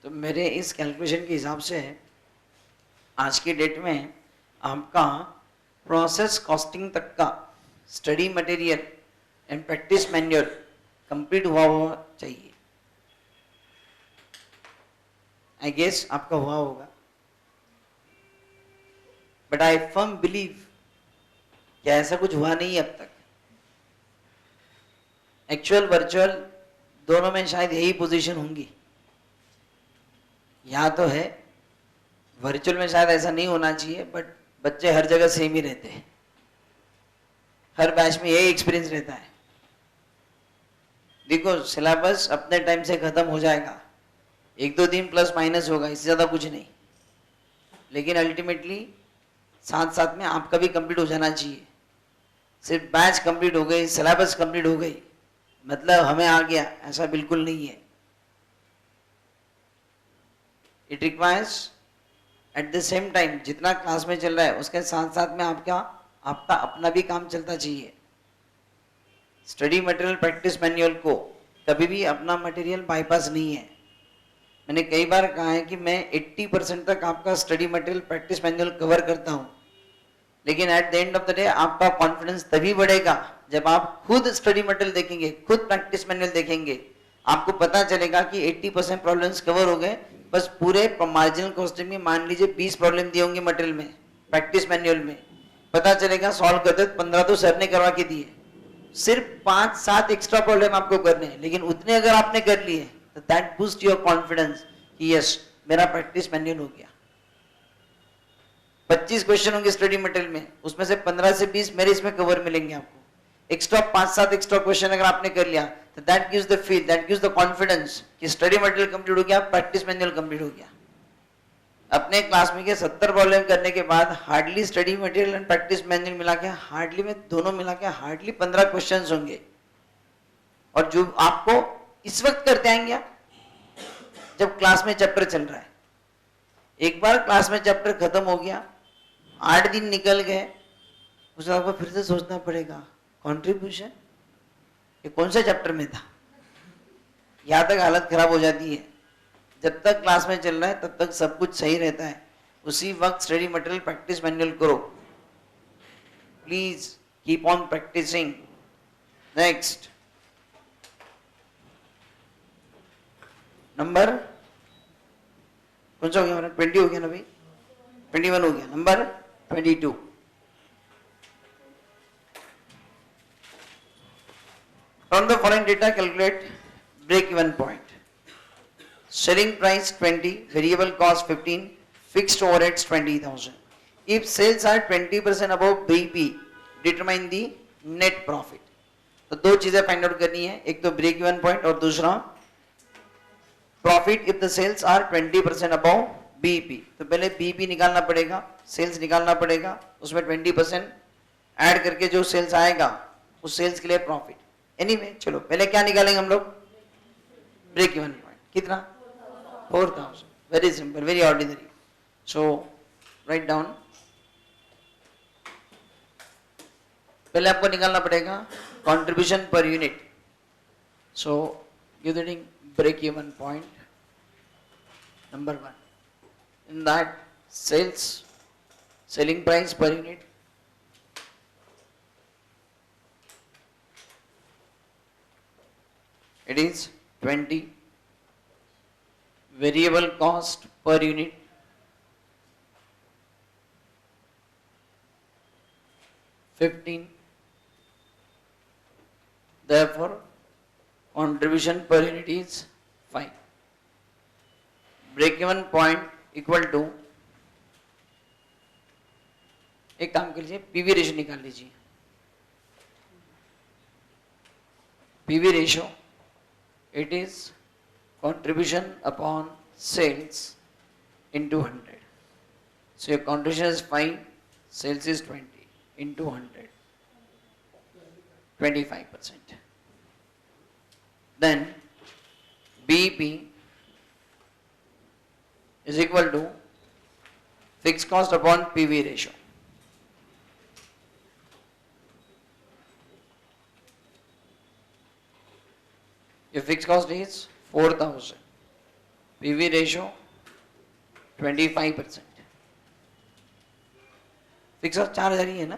तो मेरे इस कैलकुलेशन के हिसाब से आज की डेट में आपका प्रोसेस कॉस्टिंग तक का study material and practice manual complete हुआ चाहिए। आई गेस आपका हुआ होगा, बट आई फर्म बिलीव कि ऐसा कुछ हुआ नहीं अब तक। एक्चुअल वर्चुअल दोनों में शायद यही पोजीशन होंगी। या तो है वर्चुअल में शायद ऐसा नहीं होना चाहिए, बट बच्चे हर जगह सेम ही रहते हैं, हर बैच में यही एक्सपीरियंस रहता है। देखो सिलेबस अपने टाइम से खत्म हो जाएगा, 1-2 दिन प्लस माइनस होगा, इससे ज्यादा कुछ नहीं, लेकिन अल्टीमेटली साथ साथ में आपका भी कंप्लीट हो जाना चाहिए। सिर्फ बैच कंप्लीट हो गई, सिलेबस कंप्लीट हो गई मतलब हमें आ गया, ऐसा बिल्कुल नहीं है। It requires at the same time जितना क्लास में चल रहा है उसके साथ साथ में आपका अपना भी काम चलता चाहिए। स्टडी मटेरियल प्रैक्टिस मैनुअल को कभी भी अपना मटेरियल बाईपास नहीं है। मैंने कई बार कहा है कि मैं 80% तक आपका study material practice manual cover करता हूं, लेकिन at the end of the day आपका कॉन्फिडेंस तभी बढ़ेगा जब आप खुद स्टडी मटेरियल देखेंगे, खुद प्रैक्टिस मैनुअल देखेंगे। आपको पता चलेगा कि 80% प्रॉब्लम्स कवर हो गए। बस पूरे मार्जिनल कॉस्टिंग में मान लीजिए 20 प्रॉब्लम दिए होंगे मटेरियल में, प्रैक्टिस मैनुअल में पता चलेगा सॉल्व करते 15 तो सर ने करवा के दिए, सिर्फ 5-7 एक्स्ट्रा प्रॉब्लम आपको करने हैं, लेकिन उतने अगर आपने कर लिए तो दैट बूस्ट योर कॉन्फिडेंस कि यस मेरा प्रैक्टिस मैनुअल हो गया। 25 क्वेश्चन होंगे स्टडी मटेरियल में, उसमें से 15 से 20 मेरे इसमें कवर मिलेंगे आपको। एक्स्ट्रा 5-7 एक्स्ट्रा क्वेश्चन अगर आपने कर लिया तो that gives the feel, that gives the confidence कि स्टडी मटेरियल कंप्लीट हो गया, प्रैक्टिस मैनुअल कंप्लीट हो गया। अपने क्लास में के 70 प्रॉब्लम करने के बाद hardly study material and practice manual मिला के हार्डली में दोनों मिला के हार्डली 15 क्वेश्चंस होंगे, और जो आपको इस वक्त करते आएंगे जब क्लास में चैप्टर चल रहा है। एक बार क्लास में चैप्टर खत्म हो गया, 8 दिन निकल गए, उसे आपको फिर से सोचना पड़ेगा कंट्रीब्यूशन ये कौन सा चैप्टर में था। यहां तक हालत खराब हो जाती है। जब तक क्लास में चल रहा है तब तक सब कुछ सही रहता है, उसी वक्त स्टडी मटेरियल प्रैक्टिस मैनुअल करो। Please keep on practising. Next number कौन सा हो गया हमारा? 20 हो गया ना भाई, 21 हो गया। Number 22, from the following data calculate break even point. Selling price 20, variable cost 15, fixed overheads 20,000. If sales are 20% above BP, determine the net profit. तो दो चीजें फाइंड आउट करनी है, एक तो ब्रेक इवन पॉइंट और दूसरा profit if the sales are 20% above BP. तो पहले बीपी निकालना पड़ेगा, सेल्स निकालना पड़ेगा, उसमें 20% ऐड करके जो सेल्स आएगा उस सेल्स के लिए प्रॉफिट। एनीवे चलो पहले क्या निकालेंगे हम लोग? Break even point. कितना? 4000। Very simple, very ordinary. So write down, पहले आपको निकालना पड़ेगा contribution per unit. So uniting break even point number 1, in that selling price per unit it is 20, variable cost per unit 15, therefore contribution per unit is 5. Break even point equal to, एक काम कर लीजिए PV ratio निकाल लीजिए। PV ratio it is contribution upon sales into 100. So your contribution is 5, sales is 20 into 100, 25%. Then BEP is equal to fixed cost upon PV ratio. Your fixed cost is 4,000 PV ratio 25%. Fix cost 4,000 ही है ना?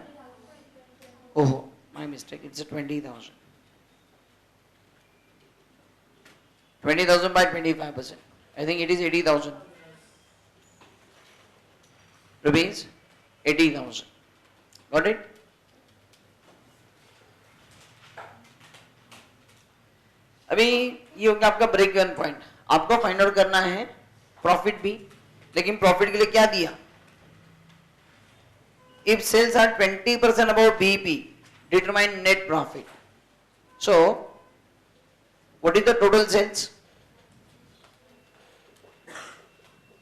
ओहो, my mistake, it's a 20,000. 20,000 by 25%. I think it is 80,000 rupees. 80,000. Got it? अभी ये होगा आपका break even point. आपको find out करना है प्रॉफिट भी, लेकिन प्रॉफिट के लिए क्या दिया? If sales are 20% above BEP, determine net profit. So, what is the total sales?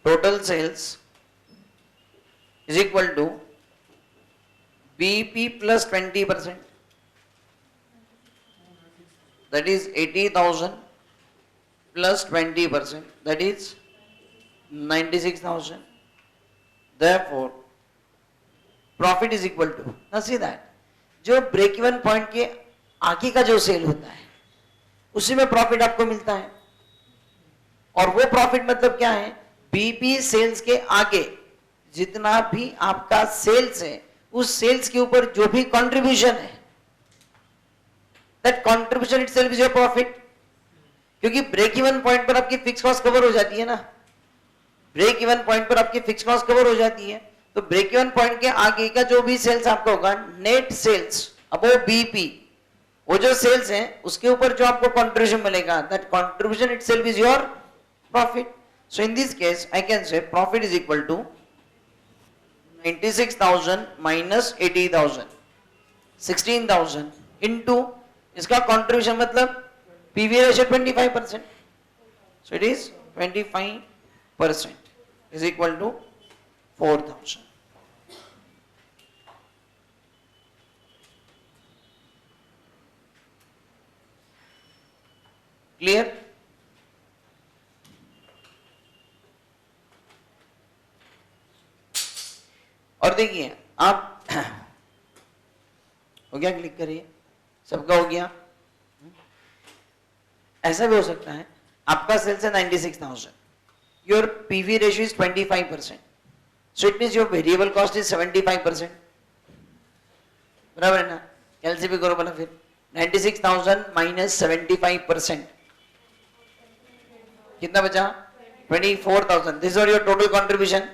Total sales is equal to BEP plus 20%. That is 80,000 plus 20%. That is 96,000. Therefore, profit is equal to, ना see that, जो break even point के आगे का जो cell होता है उसी में प्रॉफिट आपको मिलता है. और वो प्रॉफिट मतलब क्या है? बीपी सेल्स के आगे जितना भी आपका सेल्स है, उस सेल्स के ऊपर जो भी कंट्रीब्यूशन है, that contribution itself is your profit. क्योंकि ब्रेक इवन पॉइंट पर आपकी फिक्स कॉस्ट कवर हो जाती है ना. ब्रेक इवन पॉइंट पर आपकी फिक्स कॉस्ट कवर हो जाती है, तो ब्रेक इवन पॉइंट के आगे का जो भी सेल्स आपका होगा, नेट सेल्स अबव बीपी, वो जो सेल्स हैं उसके ऊपर जो आपको कंट्रीब्यूशन मिलेगा, that contribution itself is your profit. So in this case I can say profit is equal to 96,000 minus 80,000, 16,000 into इसका कंट्रीब्यूशन मतलब PV ratio 25%. So it is 25% is equal to 4,000. Clear? और देखिए आप हो गया, क्लिक करिए, सबका हो गया. ऐसा भी हो सकता है आपका सेल्स है 96,000, your PV ratio is 25%, so it means your variable cost is 75%. बराबर है ना? एलसीबी करो बोला फिर 96,000 माइनस 75%, कितना बचा? 24,000. This are your total contribution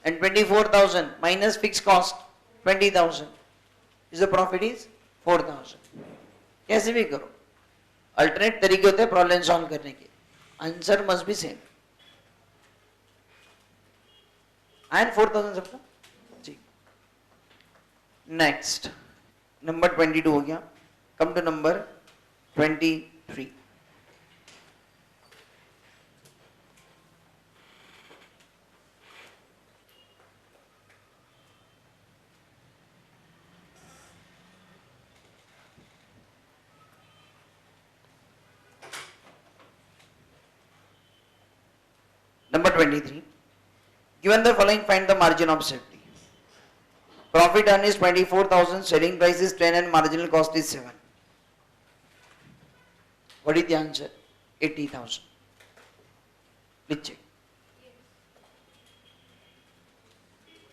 and 24,000 minus fixed cost 20,000 is the profit is 4,000. कैसे भी करो, अल्टरनेट तरीके होते हैं प्रॉब्लम सॉल्व करने के, answer must be same. And 4,000 सबका ठीक. नेक्स्ट नंबर 22 हो गया. Come to number 23. Number 23. Given the following, find the margin of safety. Profit earned is 24,000, selling price is 10 and marginal cost is 7. What is the answer? 80,000. Please check.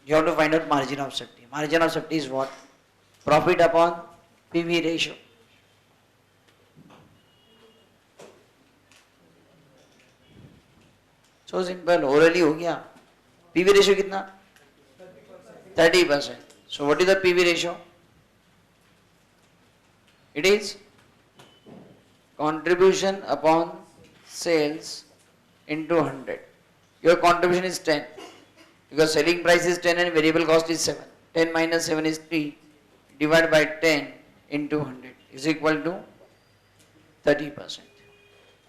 You have to find out margin of safety. Margin of safety is what? Profit upon PV ratio. So simple, orally हो गया. PV ratio कितना? 30%. So what is the PV ratio? It is contribution upon sales into 100. Your contribution is 10 because selling price is 10 and variable cost is 7. 10 minus 7 is 3 divided by 10 into 100 is equal to 30%.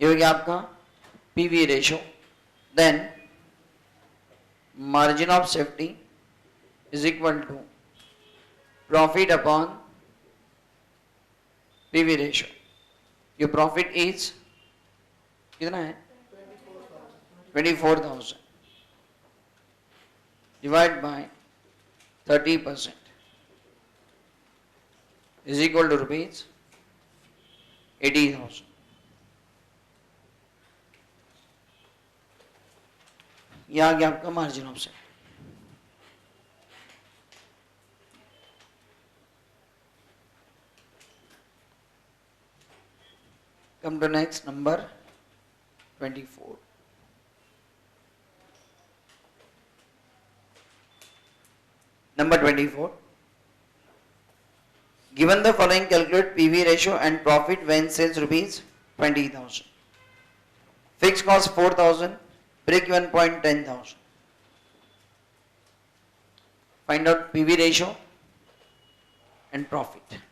ये हो गया आपका PV ratio. Then margin of safety is equal to profit upon PV ratio. Your profit is कितना है? 24,000 divided by 30% is equal to rupees 80,000. ये आ गया आपका margin of safety. Come to next number 24. Number 24. Given the following, calculate PV ratio and profit when sales rupees 20,000. Fixed cost 4,000, break even point 10,000. Find out PV ratio and profit.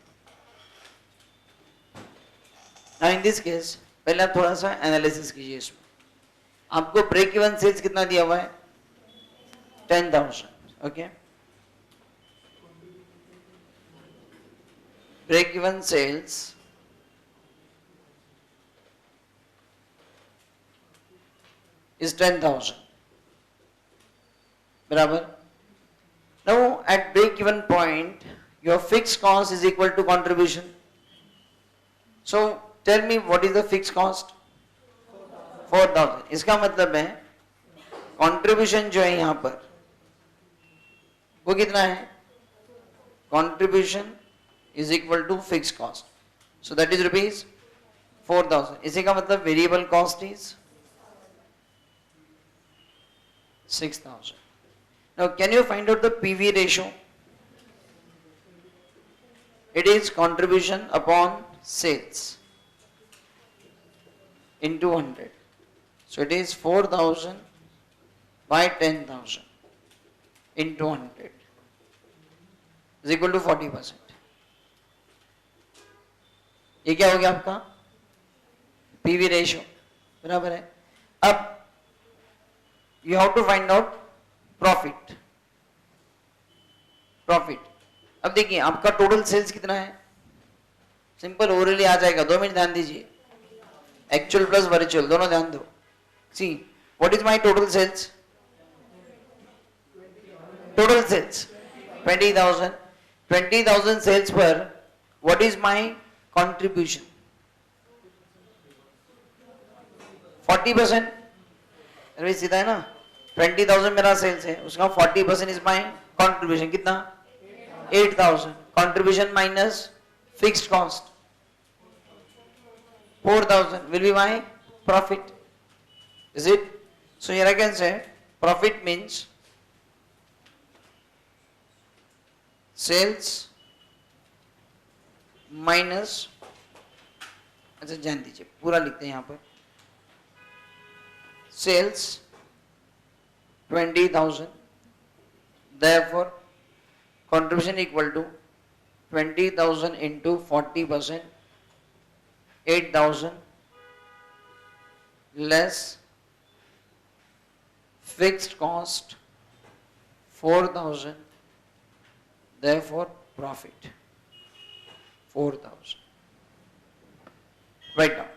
Now in this case, पहले आप थोड़ा सा analysis कीजिए इसमें। आपको break even sales कितना दिया हुआ है? 10,000. Okay, break even sales is 10,000. बराबर। Now at break even point, your fixed cost is equal to contribution. So tell me what is the fixed cost? 4,000. इसका मतलब है कंट्रीब्यूशन जो है यहां पर वो कितना है? Contribution is equal to fix cost, so that is rupees 4,000. इसी का मतलब variable cost is 6,000. Now can you find out the PV ratio? It is contribution upon sales into 100. So it is 4,000 by 10,000 into 100 is equal to 40%. ये क्या हो गया आपका? PV ratio, बराबर है। अब you have to find out profit. अब देखिए आपका टोटल सेल्स कितना है? सिंपल ओरली आ जाएगा, 2 मिनट ध्यान दीजिए। एक्चुअल प्लस वर्चुअल दोनों ध्यान दो। See what is my total sales? Total sales 20,000. 20,000 sales पर व्हाट इज माय कंट्रीब्यूशन? 40%. अरे सीधा है ना, 20,000 मेरा सेल्स है, उसका 40% इज माय कंट्रीब्यूशन। कितना? 8,000. Contribution minus fixed cost 4,000 will be my profit. Is it? So here I can say profit means sales minus, अच्छा जान दीजिए पूरा लिखते हैं यहाँ पर, sales 20,000, therefore contribution equal to 20,000 into 40%, 8,000 less fixed cost 4,000, therefore profit 4,000. Write down.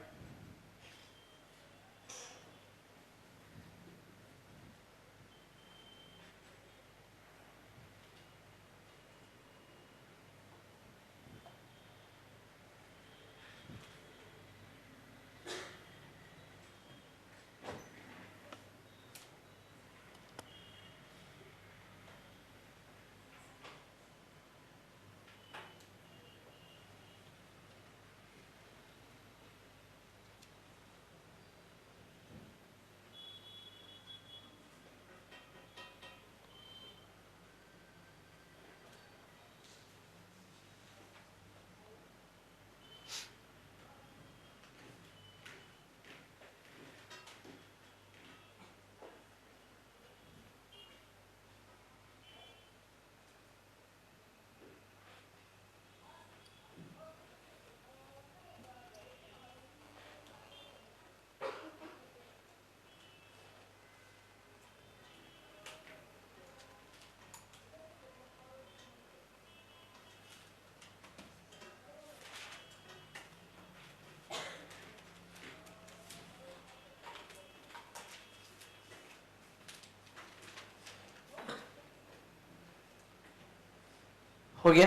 हो गया?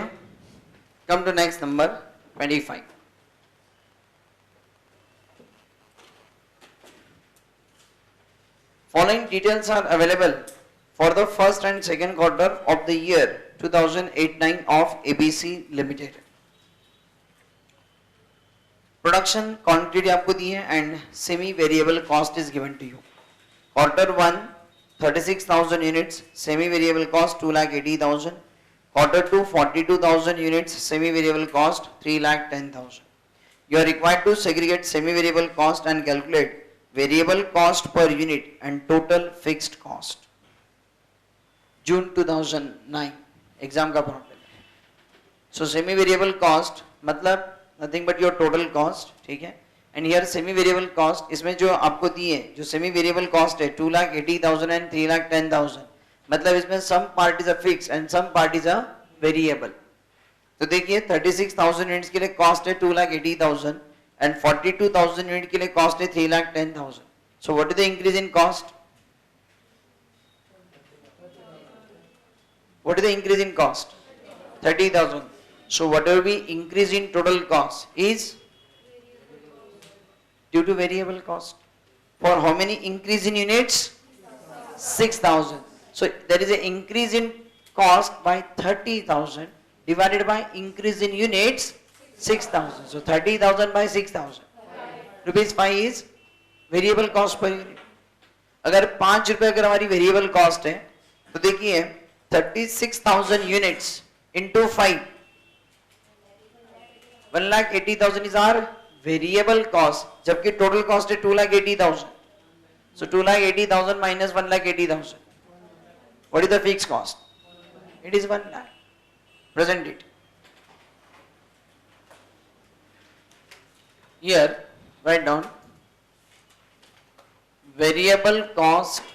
Come to next number 25. Following details are available for the first and second quarter of the year 2008-9 of ABC Limited. Production quantity आपको दी है and semi variable cost is given to you. Quarter 1 36,000 units, semi variable cost 2,80,000. Quarter 2 42,000 units, semi variable cost 3,10,000. You are required to segregate semi variable cost and calculate variable cost per unit and total fixed cost. June 2009 exam का problem है. सो semi variable cost मतलब nothing but your total cost, ठीक है. And here semi variable cost, इसमें जो आपको दिए जो सेमी वेरिएबल कॉस्ट है 2,80,000 एंड 3,10,000, मतलब इसमें some part is a fix and some part is a variable. तो देखिए 36,000 यूनिट्स के लिए कॉस्ट है 2,80,000 एंड 42,000 यूनिट के लिए कॉस्ट है 3,10,000. So what is the increase in cost? What is the increase in cost? 30,000. So whatever we increase in total cost is due to variable cost. For how many increase in units? 6,000. So there is an increase in cost by 30,000 divided by increase in units 6,000. So 30,000 by 6,000. Rupees 5 is variable cost per unit. अगर 5 रुपए अगर हमारी variable cost है तो देखिए 36,000 units into 5, 1,80,000 is our variable cost, जबकि total cost है 2,80,000. So 2,80,000 minus 1,80,000. What is the fixed cost? It is 1 lakh. Present it. Here, write down variable cost